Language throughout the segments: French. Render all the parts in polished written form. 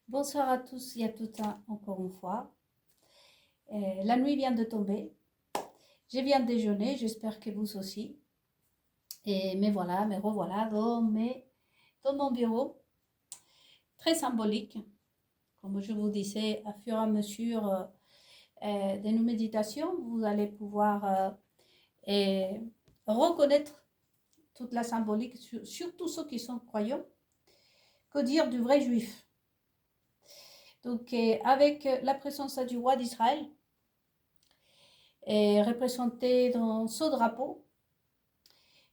Bonsoir à tous et à toutes encore une fois. La nuit vient de tomber. Je viens de déjeuner, j'espère que vous aussi. Et me voilà, me revoilà dans mon bureau. Très symbolique, comme je vous disais, à fur et à mesure de nos méditations, vous allez pouvoir reconnaître toute la symbolique, surtout ceux qui sont croyants. Que dire du vrai juif? Donc, avec la présence du roi d'Israël, est représenté dans ce drapeau.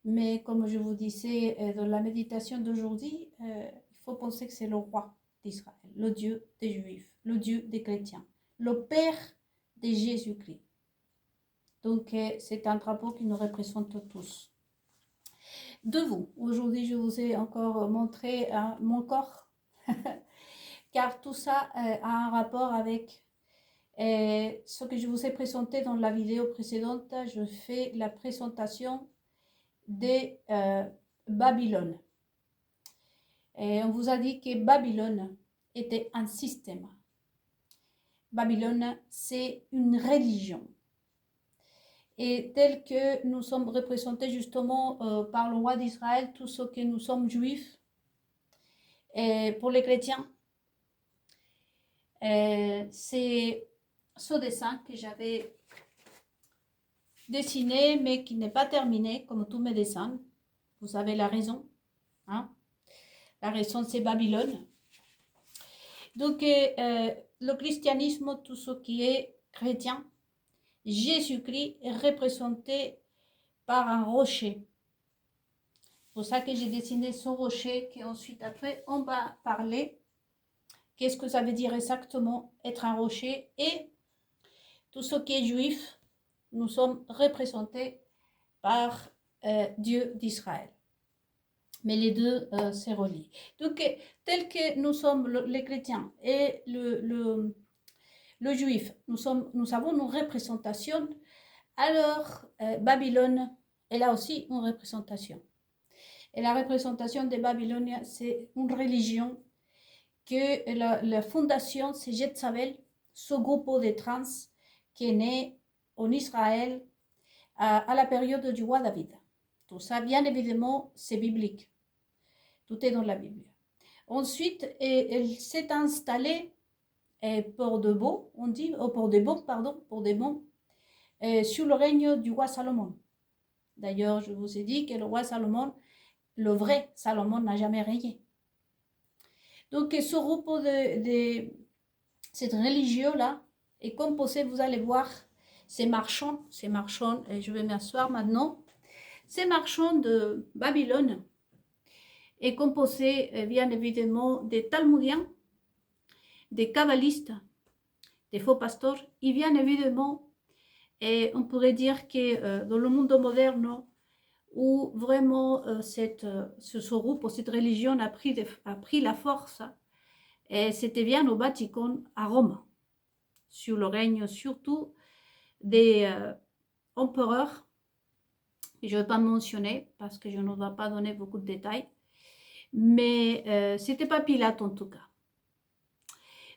Mais comme je vous disais dans la méditation d'aujourd'hui, il faut penser que c'est le roi d'Israël, le Dieu des Juifs, le Dieu des chrétiens, le Père de Jésus-Christ. Donc c'est un drapeau qui nous représente tous. De vous, aujourd'hui je vous ai encore montré mon corps, car tout ça a un rapport avec ce que je vous ai présenté dans la vidéo précédente. Je fais la présentation de Babylone. Et on vous a dit que Babylone était un système. Babylone, c'est une religion. Et tel que nous sommes représentés justement par le roi d'Israël, tous ceux que nous sommes juifs, et pour les chrétiens, c'est ce dessin que j'avais dessiné, mais qui n'est pas terminé, comme tous mes dessins. Vous avez la raison. Hein? La raison, c'est Babylone. Donc, le christianisme, tout ce qui est chrétien, Jésus-Christ est représenté par un rocher. C'est pour ça que j'ai dessiné ce rocher, qui ensuite, après, on va parler. Qu'est-ce que ça veut dire exactement être un rocher? Et tout ce qui est juif, nous sommes représentés par Dieu d'Israël. Mais les deux se relient. Donc, tel que nous sommes les chrétiens et le juif, nous avons une représentation. Alors, Babylone, elle a aussi une représentation. Et la représentation de Babylone, c'est une religion que la fondation, c'est Jézabel, ce groupe de trans qui est né en Israël à la période du roi David. Tout ça, bien évidemment, c'est biblique. Tout est dans la Bible. Ensuite, elle s'est installée pour de bon, on dit, pour des bons, pardon, pour des bons, sous le règne du roi Salomon. D'ailleurs, je vous ai dit que le roi Salomon, le vrai Salomon, n'a jamais régné. Donc, ce groupe de cette religion-là est composé, vous allez voir, ces marchands, et je vais m'asseoir maintenant, ces marchands de Babylone est composé, bien évidemment, des Talmudiens, des kabbalistes, des faux pasteurs, et bien évidemment, et on pourrait dire que dans le monde moderne, où vraiment ce groupe, cette religion a pris la force, et c'était bien au Vatican, à Rome, sous le règne surtout des empereurs, que je ne vais pas mentionner parce que je ne dois pas donner beaucoup de détails, mais c'était pas Pilate en tout cas.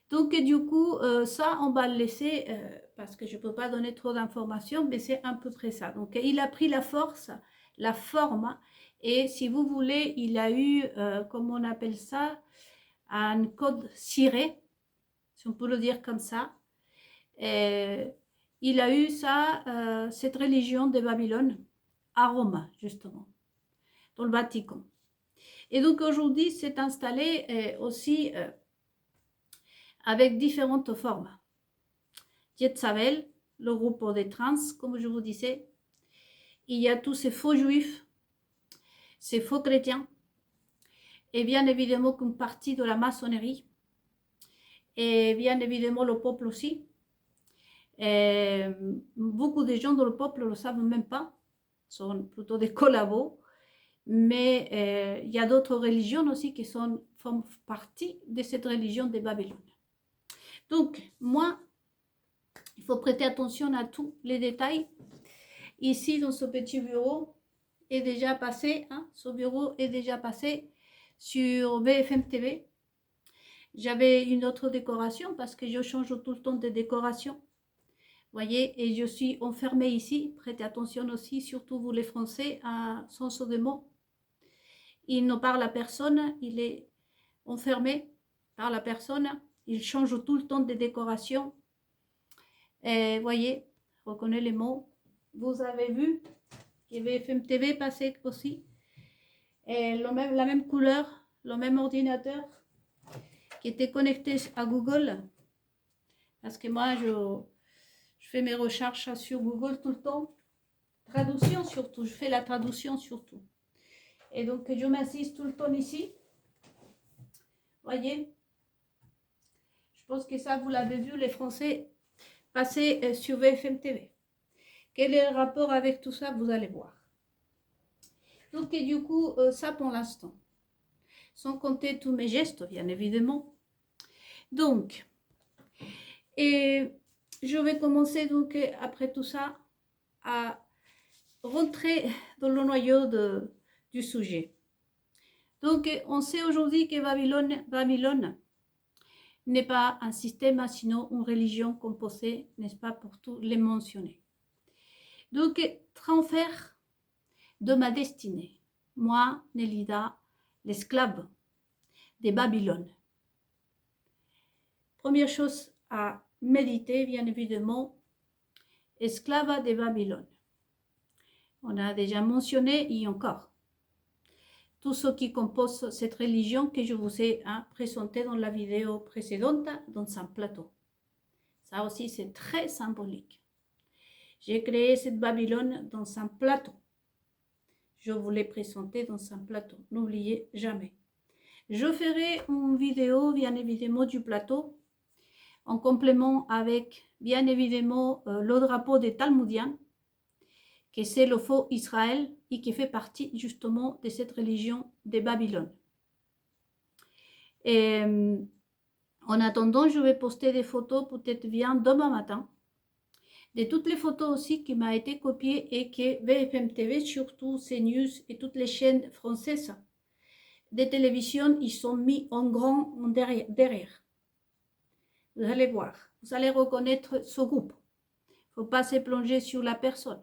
Donc du coup, ça on va le laisser parce que je ne peux pas donner trop d'informations, mais c'est à peu près ça. Donc il a pris la force, la forme, et si vous voulez, il a eu, comment on appelle ça, un code ciré, si on peut le dire comme ça. Il a eu ça, cette religion de Babylone, à Rome, justement, dans le Vatican. Et donc aujourd'hui, c'est installé aussi avec différentes formes. Jézabel, le groupe des trans, comme je vous disais. Il y a tous ces faux juifs, ces faux chrétiens, et bien évidemment qu'une partie de la maçonnerie, et bien évidemment le peuple aussi. Et beaucoup de gens dans le peuple ne le savent même pas, sont plutôt des collabos, mais il y a d'autres religions aussi qui font partie de cette religion de Babylone. Donc, moi, il faut prêter attention à tous les détails. Ici, dans ce petit bureau, est déjà passé, ce bureau est déjà passé sur BFM TV. j'avais une autre décoration parce que je change tout le temps de décoration. Voyez, et je suis enfermée ici. Prêtez attention aussi, surtout vous les Français, à sens de mots. Il ne parle à personne, il est enfermé par la personne. Il change tout le temps de décoration. Et voyez, reconnaît les mots. Vous avez vu qu'il y avait BFM TV passé aussi. Et la même couleur, le même ordinateur qui était connecté à Google. Parce que moi, je fais mes recherches sur Google tout le temps. Traduction surtout, je fais la traduction surtout. Et donc, je m'insiste tout le temps ici. Voyez, je pense que ça, vous l'avez vu, les Français passer sur BFM TV. Quel est le rapport avec tout ça? Vous allez voir. Donc, et du coup, ça pour l'instant. Sans compter tous mes gestes, bien évidemment. Donc, et je vais commencer donc, après tout ça, à rentrer dans le noyau du sujet. Donc, on sait aujourd'hui que Babylone n'est pas un système, sinon une religion composée, n'est-ce pas, pour tous les mentionner. Donc, transfert de ma destinée. Moi, Nélida, l'esclave de Babylone. Première chose à méditer, bien évidemment, esclave de Babylone. On a déjà mentionné, et encore, tout ce qui compose cette religion que je vous ai présenté dans la vidéo précédente, dans un plateau. Ça aussi, c'est très symbolique. J'ai créé cette Babylone dans un plateau. Je vous l'ai présenté dans un plateau. N'oubliez jamais. Je ferai une vidéo, bien évidemment, du plateau, en complément avec, bien évidemment, le drapeau des Talmudiens, que c'est le faux Israël et qui fait partie justement de cette religion de Babylone. Et en attendant, je vais poster des photos peut-être bien demain matin, de toutes les photos aussi qui m'ont été copiées et que BFM TV, surtout CNews et toutes les chaînes françaises de télévision, ils sont mis en grand derrière. Vous allez voir, vous allez reconnaître ce groupe. Il ne faut pas se plonger sur la personne.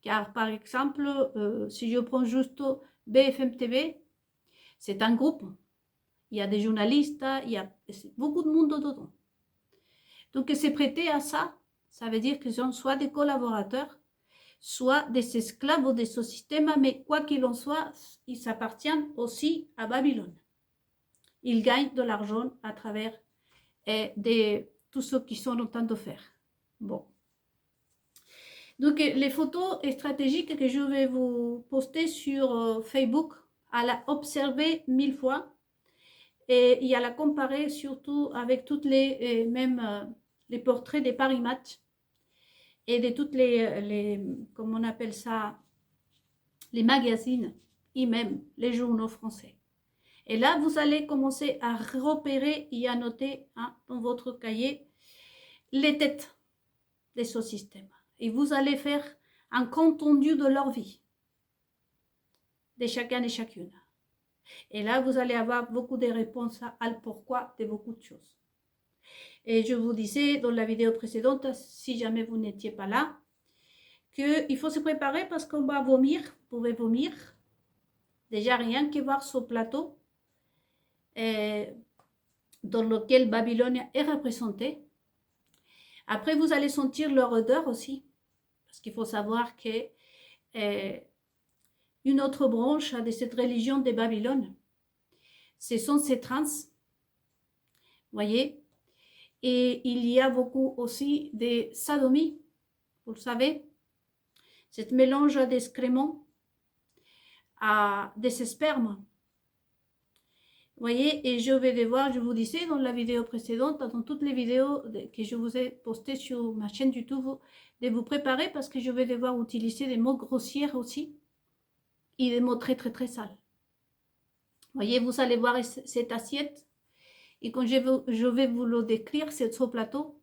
Car par exemple, si je prends juste BFM TV, c'est un groupe. Il y a des journalistes, il y a beaucoup de monde dedans. Donc, c'est prêté à ça. Ça veut dire qu'ils sont soit des collaborateurs, soit des esclaves de ce système, mais quoi qu'il en soit, ils appartiennent aussi à Babylone. Ils gagnent de l'argent à travers de tout ce qu'ils sont en train de faire. Bon. Donc, les photos stratégiques que je vais vous poster sur Facebook, à la observer 1000 fois et à la comparer surtout avec toutes les, les portraits des Paris Match et de toutes les comment on appelle ça, les magazines et même les journaux français. Et là, vous allez commencer à repérer et à noter dans votre cahier les têtes de ce système. Et vous allez faire un compte rendu de leur vie, de chacun et chacune. Et là, vous allez avoir beaucoup de réponses à le pourquoi de beaucoup de choses. Et je vous disais dans la vidéo précédente, si jamais vous n'étiez pas là, qu'il faut se préparer parce qu'on va vomir. Vous pouvez vomir. Déjà, rien que voir ce plateau dans lequel Babylone est représentée. Après, vous allez sentir leur odeur aussi. Parce qu'il faut savoir que une autre branche de cette religion de Babylone, ce sont ces trans. Voyez. Et il y a beaucoup aussi de sodomie. Vous le savez. Cette mélange d'excréments à des spermes. Voyez, et je vais devoir, je vous disais dans la vidéo précédente, dans toutes les vidéos que je vous ai postées sur ma chaîne YouTube, de vous préparer parce que je vais devoir utiliser des mots grossiers aussi et des mots très très très sales. Voyez, vous allez voir cette assiette et quand je vais vous le décrire, c'est ce plateau.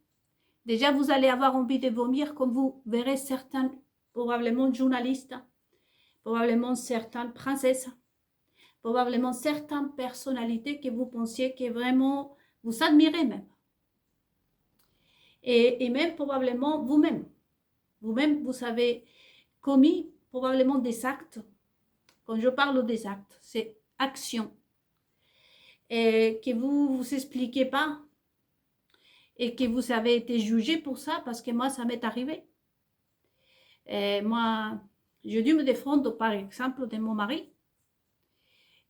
Déjà, vous allez avoir envie de vomir comme vous verrez certains, probablement journalistes, probablement certaines princesses, probablement certaines personnalités que vous pensiez que vraiment vous admirez même. Et même probablement vous-même. Vous-même, vous avez commis probablement des actes. Quand je parle des actes, c'est action. Et que vous ne vous expliquez pas et que vous avez été jugé pour ça, parce que moi, ça m'est arrivé. Et moi, j'ai dû me défendre, par exemple, de mon mari.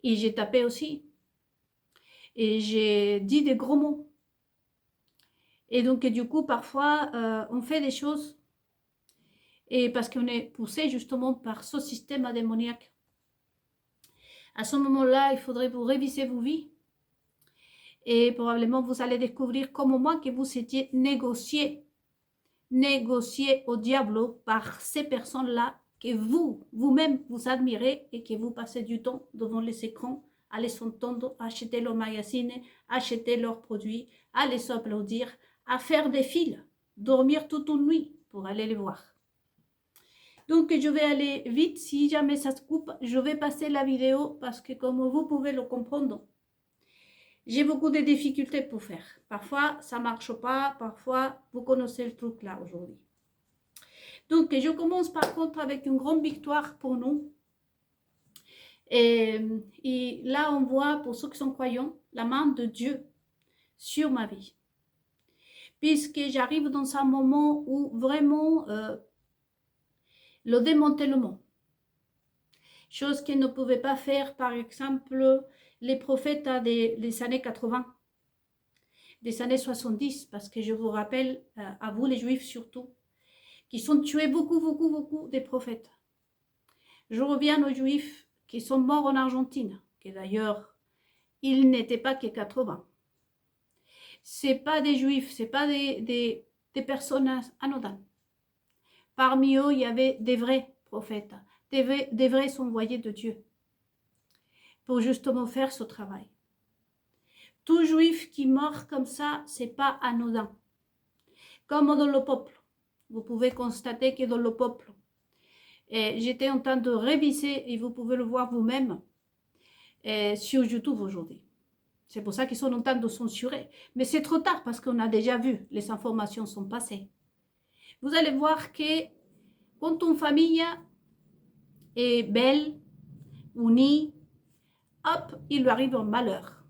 Et j'ai tapé aussi. Et j'ai dit des gros mots. Et donc, du coup, parfois, on fait des choses et parce qu'on est poussé justement par ce système démoniaque. À ce moment-là, il faudrait vous réviser vos vies et probablement vous allez découvrir comme moi que vous étiez négocié au diable par ces personnes-là que vous-même vous admirez et que vous passez du temps devant les écrans à les entendre, à acheter leurs magazines, à acheter leurs produits, à les applaudir, à faire des files, dormir toute une nuit pour aller les voir. Donc, je vais aller vite. Si jamais ça se coupe, je vais passer la vidéo parce que comme vous pouvez le comprendre, j'ai beaucoup de difficultés pour faire. Parfois, ça ne marche pas. Parfois, vous connaissez le truc là aujourd'hui. Donc, je commence par contre avec une grande victoire pour nous. Et là, on voit, pour ceux qui sont croyants, la main de Dieu sur ma vie. Puisque j'arrive dans un moment où vraiment le démantèlement, chose qu'ils ne pouvaient pas faire, par exemple, les prophètes des années 80, des années 70, parce que je vous rappelle, à vous les Juifs surtout, qui sont tués beaucoup des prophètes. Je reviens aux Juifs qui sont morts en Argentine, que d'ailleurs, ils n'étaient pas que 80. C'est pas des Juifs, c'est pas des personnes anodines. Parmi eux, il y avait des vrais prophètes, des vrais envoyés de Dieu, pour justement faire ce travail. Tout Juif qui meurt comme ça, c'est pas anodin. Comme dans le peuple. Vous pouvez constater que dans le peuple, j'étais en train de réviser, et vous pouvez le voir vous-même, sur YouTube aujourd'hui. C'est pour ça qu'ils sont en train de censurer. Mais c'est trop tard parce qu'on a déjà vu, les informations sont passées. Vous allez voir que quand une famille est belle, unie, hop, il lui arrive un malheur.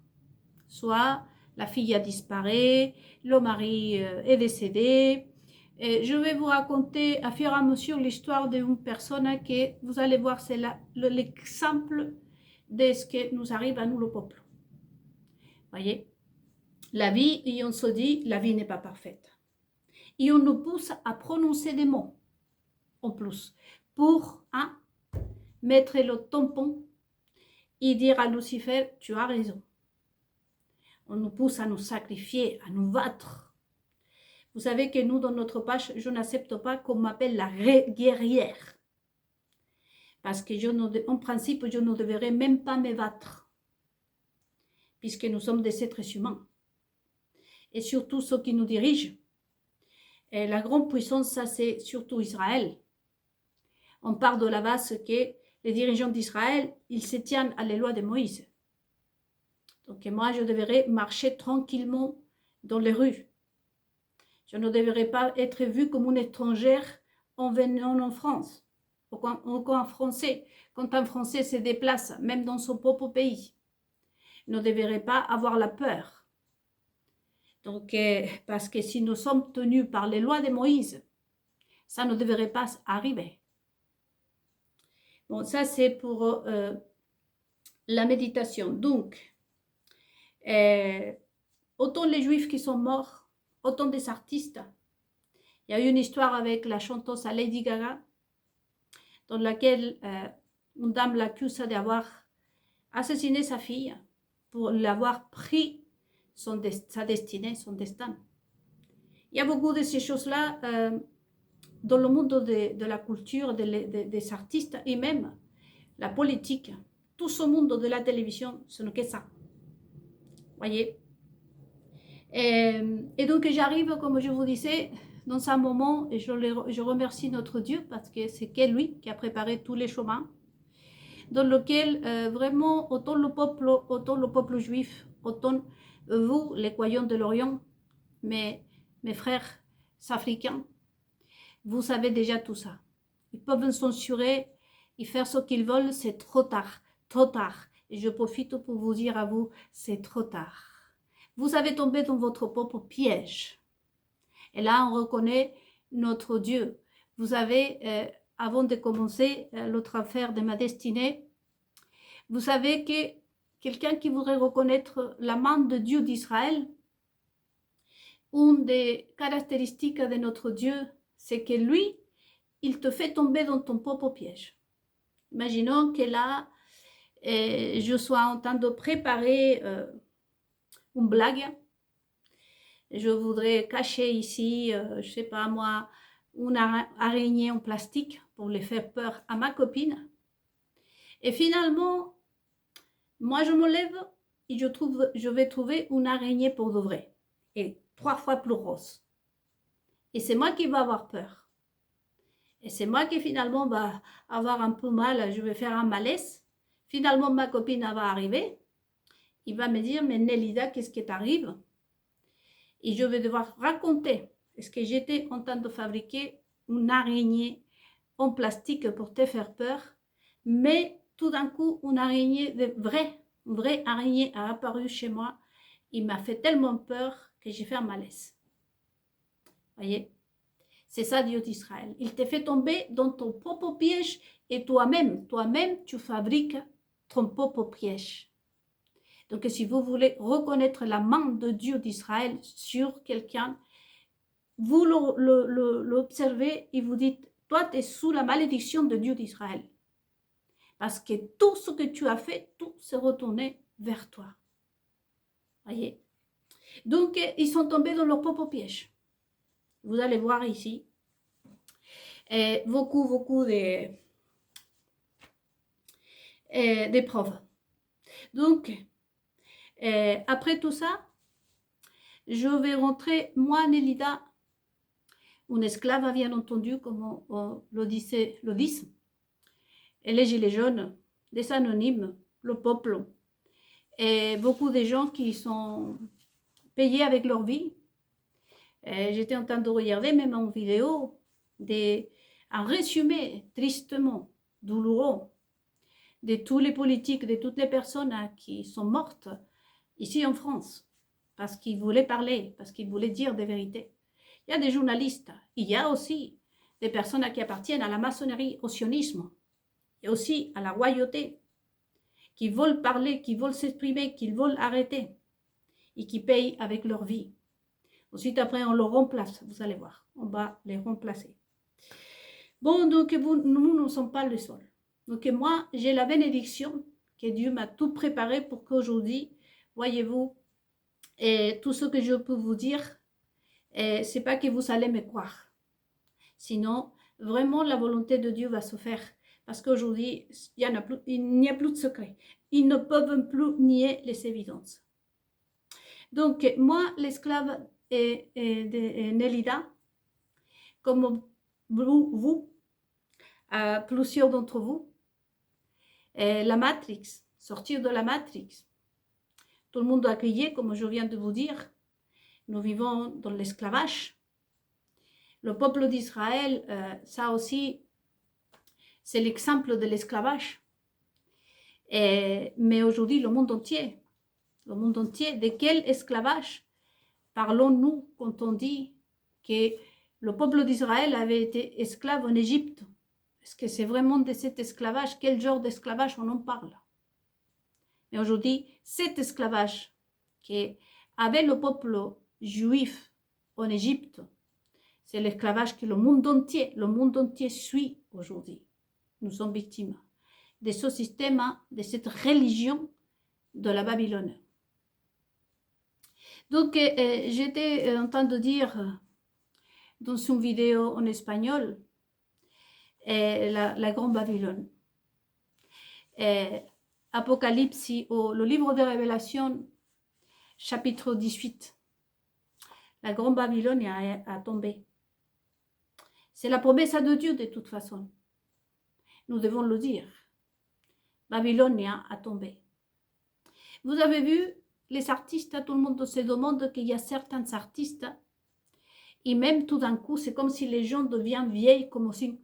Soit la fille a disparu, le mari est décédé. Et je vais vous raconter à fur et à mesure l'histoire d'une personne que vous allez voir, c'est l'exemple de ce qui nous arrive à nous, le peuple. Voyez, la vie, et on se dit, la vie n'est pas parfaite. Et on nous pousse à prononcer des mots, en plus, pour mettre le tampon et dire à Lucifer, tu as raison. On nous pousse à nous sacrifier, à nous battre. Vous savez que nous, dans notre page, je n'accepte pas qu'on m'appelle la guerrière. Parce que en principe, je ne devrais même pas me battre. Puisque nous sommes des êtres humains. Et surtout ceux qui nous dirigent. Et la grande puissance, ça c'est surtout Israël. On part de la base que les dirigeants d'Israël, ils se tiennent à les lois de Moïse. Donc moi, je devrais marcher tranquillement dans les rues. Je ne devrais pas être vue comme une étrangère en venant en France. Ou quand un Français, quand un Français se déplace, même dans son propre pays, ne devrait pas avoir la peur. Donc, parce que si nous sommes tenus par les lois de Moïse, ça ne devrait pas arriver. Bon, ça c'est pour la méditation. Donc, autant les Juifs qui sont morts, autant des artistes. Il y a eu une histoire avec la chanteuse Lady Gaga, dans laquelle une dame l'accuse d'avoir assassiné sa fille pour l'avoir pris sa destinée, son destin. Il y a beaucoup de ces choses-là dans le monde de la culture, des artistes et même la politique. Tout ce monde de la télévision, ce n'est que ça. Voyez. Et donc j'arrive, comme je vous disais, dans un moment, et je remercie notre Dieu parce que c'est lui qui a préparé tous les chemins. dans lequel vraiment autant le peuple juif, autant vous, les croyants de l'Orient, mes frères africains, vous savez déjà tout ça. Ils peuvent me censurer et faire ce qu'ils veulent, c'est trop tard, trop tard. Et je profite pour vous dire à vous, c'est trop tard. Vous avez tombé dans votre propre piège. Et là, on reconnaît notre Dieu. Vous avez, avant de commencer l'autre affaire de ma destinée, vous savez que quelqu'un qui voudrait reconnaître la main de Dieu d'Israël, une des caractéristiques de notre Dieu, c'est que lui, il te fait tomber dans ton propre piège. Imaginons que là, je sois en train de préparer une blague. Je voudrais cacher ici, je ne sais pas moi, une araignée en plastique pour les faire peur à ma copine. Et finalement, moi je me lève et je vais trouver une araignée pour de vrai. Et 3 fois plus grosse. Et c'est moi qui vais avoir peur. Et c'est moi qui finalement va avoir un peu mal, je vais faire un malaise. Finalement, ma copine va arriver. Il va me dire, mais Nélida, qu'est-ce qui t'arrive? Et je vais devoir raconter ce que j'étais en train de fabriquer une araignée en plastique pour te faire peur. Mais tout d'un coup, une araignée une vraie araignée a apparu chez moi. Il m'a fait tellement peur que j'ai fait un malaise. Voyez? C'est ça Dieu d'Israël. Il te fait tomber dans ton propre piège et toi-même, tu fabriques ton propre piège. Donc, si vous voulez reconnaître la main de Dieu d'Israël sur quelqu'un, vous l'observez et vous dites, toi, tu es sous la malédiction de Dieu d'Israël. Parce que tout ce que tu as fait, tout s'est retourné vers toi. Voyez? Donc, ils sont tombés dans leur propre piège. Vous allez voir ici. Et beaucoup d'épreuves. Donc, après tout ça, je vais rentrer, moi, Nélida, une esclave, bien entendu, comme on le disent, et les gilets jaunes, des anonymes, le peuple, et beaucoup de gens qui sont payés avec leur vie. J'étais en train de regarder, même en vidéo, un résumé tristement douloureux de tous les politiques, de toutes les personnes qui sont mortes ici en France, parce qu'ils voulaient parler, parce qu'ils voulaient dire des vérités. Il y a des journalistes, il y a aussi des personnes qui appartiennent à la maçonnerie, au sionisme, et aussi à la royauté, qui veulent parler, qui veulent s'exprimer, qui veulent arrêter, et qui payent avec leur vie. Ensuite, après, on le remplace, vous allez voir, on va les remplacer. Bon, donc, nous ne sommes pas le seul. Donc, moi, j'ai la bénédiction que Dieu m'a tout préparé pour qu'aujourd'hui, voyez-vous, et tout ce que je peux vous dire, c'est pas que vous allez me croire. Sinon, vraiment, la volonté de Dieu va se faire. Parce qu'aujourd'hui, il n'y a plus de secret. Ils ne peuvent plus nier les évidences. Donc, moi, l'esclave de Nélida, comme vous, plusieurs d'entre vous, la Matrix, sortir de la Matrix. Tout le monde a crié, comme je viens de vous dire. Nous vivons dans l'esclavage. Le peuple d'Israël, ça aussi, c'est l'exemple de l'esclavage. Mais aujourd'hui, le monde entier, de quel esclavage parlons-nous quand on dit que le peuple d'Israël avait été esclave en Égypte? Est-ce que c'est vraiment de cet esclavage? Quel genre d'esclavage on en parle? Mais aujourd'hui, cet esclavage qu'avait le peuple juif en Égypte, c'est l'esclavage que le monde entier suit aujourd'hui. Nous sommes victimes de ce système, de cette religion de la Babylone. Donc, j'étais en train de dire dans une vidéo en espagnol, la grande Babylone. Apocalypse, le livre de Révélation, chapitre 18. La grande Babylone a tombé. C'est la promesse de Dieu de toute façon. Nous devons le dire. babylonien a tombé. Vous avez vu, les artistes, tout le monde se demande qu'il y a certains artistes, et même tout d'un coup, c'est comme si les gens deviennent vieilles, comme si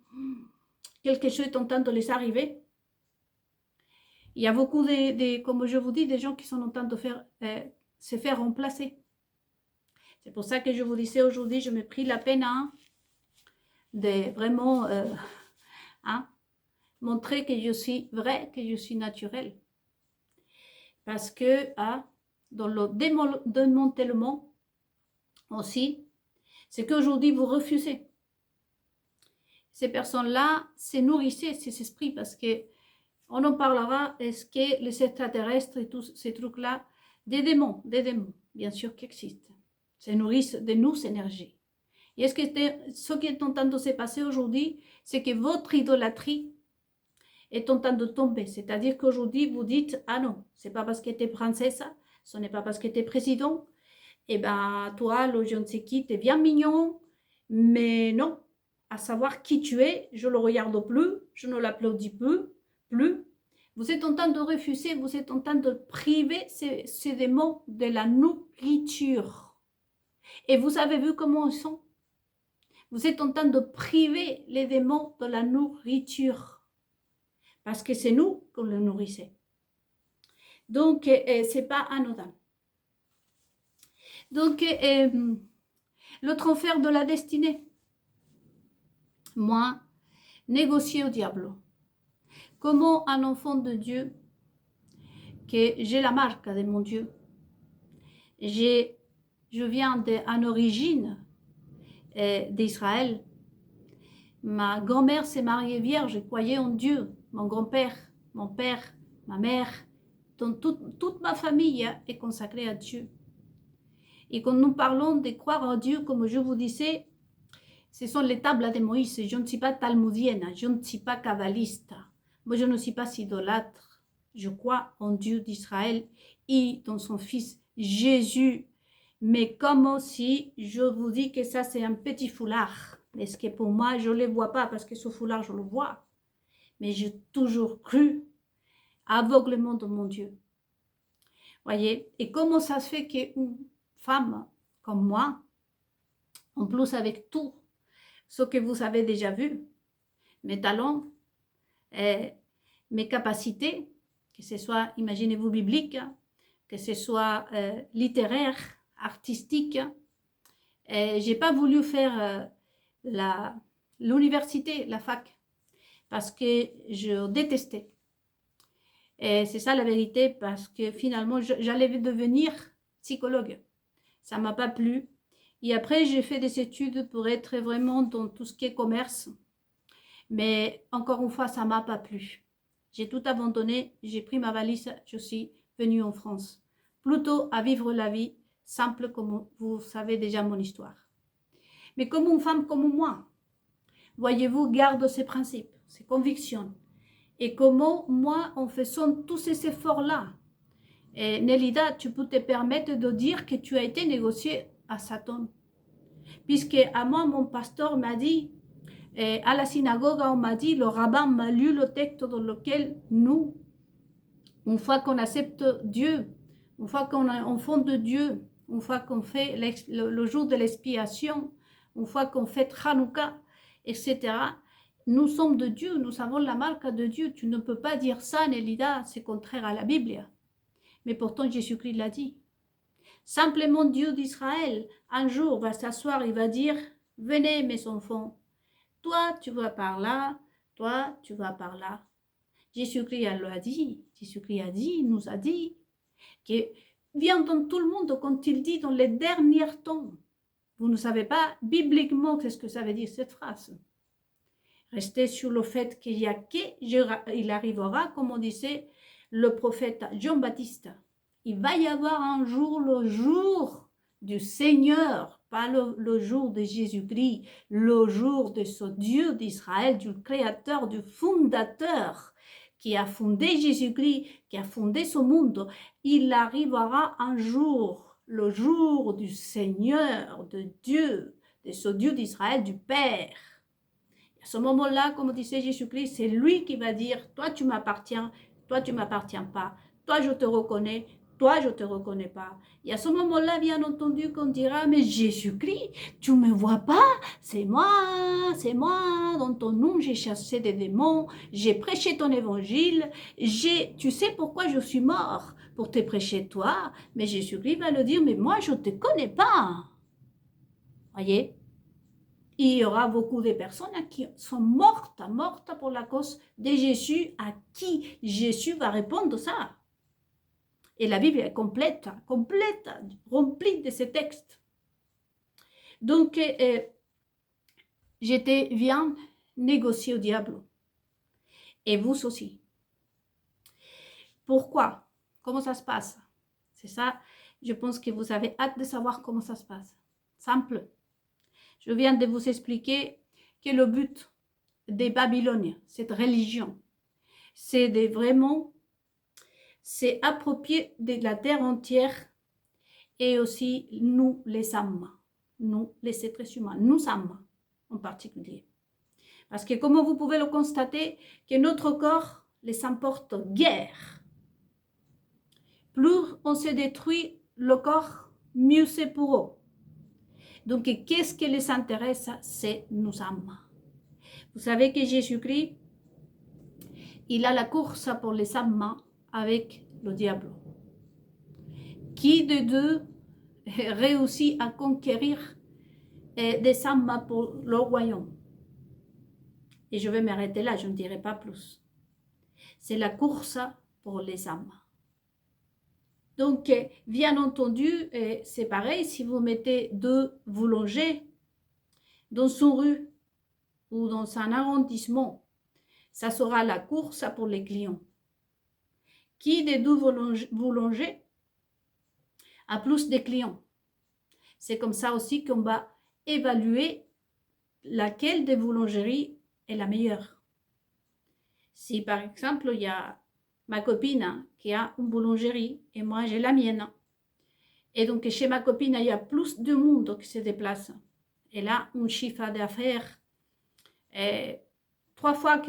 quelque chose est en train de les arriver. Il y a beaucoup comme je vous dis, des gens qui sont en train de se faire remplacer. C'est pour ça que je vous disais aujourd'hui, je me pris la peine de vraiment montrer que je suis vrai, que je suis naturelle. Parce que dans le démantèlement aussi, c'est qu'aujourd'hui vous refusez. Ces personnes-là se nourrissaient ces esprits parce que on en parlera, est-ce que les extraterrestres et tous ces trucs-là, des démons, bien sûr qui existent, se nourrissent de nos énergies. Et est-ce que ce qui est en train de se passer aujourd'hui, c'est que votre idolâtrie est en train de tomber. C'est-à-dire qu'aujourd'hui, vous dites, ah non, c'est pas parce que tu es princesse, ce n'est pas parce que tu es président, et ben toi, le je ne sais qui, tu es bien mignon, mais non, à savoir qui tu es, je ne le regarde plus, je ne l'applaudis plus. Vous êtes en train de refuser, vous êtes en train de priver ces démons de la nourriture. Et vous avez vu comment ils sont. Vous êtes en train de priver les démons de la nourriture. Parce que c'est nous qu'on le nourrissait. Donc, ce n'est pas anodin. Donc, le transfert de la destinée. Moi, négocier au diable. Comment un enfant de Dieu, que j'ai la marque de mon Dieu, je viens d'une origine d'Israël. Ma grand-mère s'est mariée vierge, croyait en Dieu. Mon grand-père, mon père, ma mère, donc toute ma famille est consacrée à Dieu. Et quand nous parlons de croire en Dieu, comme je vous disais, ce sont les tables de Moïse. Je ne suis pas talmudienne, je ne suis pas kabbaliste. Moi, je ne suis pas idolâtre. Je crois en Dieu d'Israël et dans son Fils Jésus. Mais comme aussi, je vous dis que ça, c'est un petit foulard. Est-ce que pour moi, je ne le vois pas parce que ce foulard, je le vois. Mais j'ai toujours cru aveuglement de mon Dieu. Voyez? Et comment ça se fait qu'une femme comme moi, en plus avec tout ce que vous avez déjà vu, mes talents, mes capacités, que ce soit, imaginez-vous, biblique, que ce soit littéraire, artistique, je n'ai pas voulu faire l'université, la fac, parce que je détestais. Et c'est ça la vérité, parce que finalement, j'allais devenir psychologue. Ça ne m'a pas plu. Et après, j'ai fait des études pour être vraiment dans tout ce qui est commerce. Mais encore une fois, ça ne m'a pas plu. J'ai tout abandonné, j'ai pris ma valise, je suis venue en France. Plutôt à vivre la vie simple, comme vous savez déjà mon histoire. Mais comme une femme comme moi, voyez-vous, garde ses principes, ses convictions. Et comment, moi, en faisant tous ces efforts-là, Nélida, tu peux te permettre de dire que tu as été négocié à Satan. Puisque à moi, mon pasteur m'a dit, à la synagogue, on m'a dit, le rabbin m'a lu le texte dans lequel nous, une fois qu'on accepte Dieu, une fois qu'on est enfant de Dieu, une fois qu'on fait le jour de l'expiation, une fois qu'on fait Hanouka, etc., nous sommes de Dieu, nous avons la marque de Dieu. Tu ne peux pas dire ça, Nélida, c'est contraire à la Bible. Mais pourtant, Jésus-Christ l'a dit. Simplement, Dieu d'Israël, un jour, va s'asseoir et va dire, venez mes enfants, toi, tu vas par là, toi, tu vas par là. Jésus-Christ l'a dit, Jésus-Christ a dit, nous a dit, que vient dans tout le monde quand il dit dans les derniers temps. Vous ne savez pas bibliquement qu'est-ce que ça veut dire cette phrase. Restez sur le fait qu'il y a il arrivera, comme on disait le prophète Jean-Baptiste. Il va y avoir un jour, le jour du Seigneur, pas le jour de Jésus-Christ, le jour de ce Dieu d'Israël, du Créateur, du Fondateur, qui a fondé Jésus-Christ, qui a fondé ce monde. Il arrivera un jour, le jour du Seigneur, de Dieu, de ce Dieu d'Israël, du Père. À ce moment-là, comme disait Jésus-Christ, c'est lui qui va dire, toi tu m'appartiens, toi tu ne m'appartiens pas, toi je te reconnais, toi je ne te reconnais pas. Et à ce moment-là, bien entendu, qu'on dira, mais Jésus-Christ, tu ne me vois pas, c'est moi, dans ton nom j'ai chassé des démons, j'ai prêché ton évangile, tu sais pourquoi je suis mort, pour te prêcher toi, mais Jésus-Christ va le dire, mais moi je ne te connais pas. Voyez? Il y aura beaucoup de personnes qui sont mortes pour la cause de Jésus, à qui Jésus va répondre ça. Et la Bible est complète, remplie de ces textes. Donc, j'étais bien négocier au diable. Et vous aussi. Pourquoi? Comment ça se passe? C'est ça, je pense que vous avez hâte de savoir comment ça se passe. Simple. Je viens de vous expliquer que le but des Babyloniens, cette religion, c'est de vraiment s'approprier de la terre entière et aussi nous les âmes, nous les êtres humains, nous âmes en particulier. Parce que comme vous pouvez le constater, que notre corps les emporte guerre. Plus on se détruit le corps, mieux c'est pour eux. Donc, qu'est-ce qui les intéresse? C'est nous âmes. Vous savez que Jésus-Christ, il a la course pour les âmes avec le diable. Qui de deux réussit à conquérir des âmes pour le royaume? Et je vais m'arrêter là, je ne dirai pas plus. C'est la course pour les âmes. Donc, bien entendu, c'est pareil, si vous mettez deux boulangers dans une rue ou dans un arrondissement, ça sera la course pour les clients. Qui des deux boulangers a plus de clients? C'est comme ça aussi qu'on va évaluer laquelle des boulangeries est la meilleure. Si par exemple, il y a ma copine qui a une boulangerie et moi j'ai la mienne. Et donc chez ma copine, il y a plus de monde qui se déplace. Elle a un chiffre d'affaires 3 fois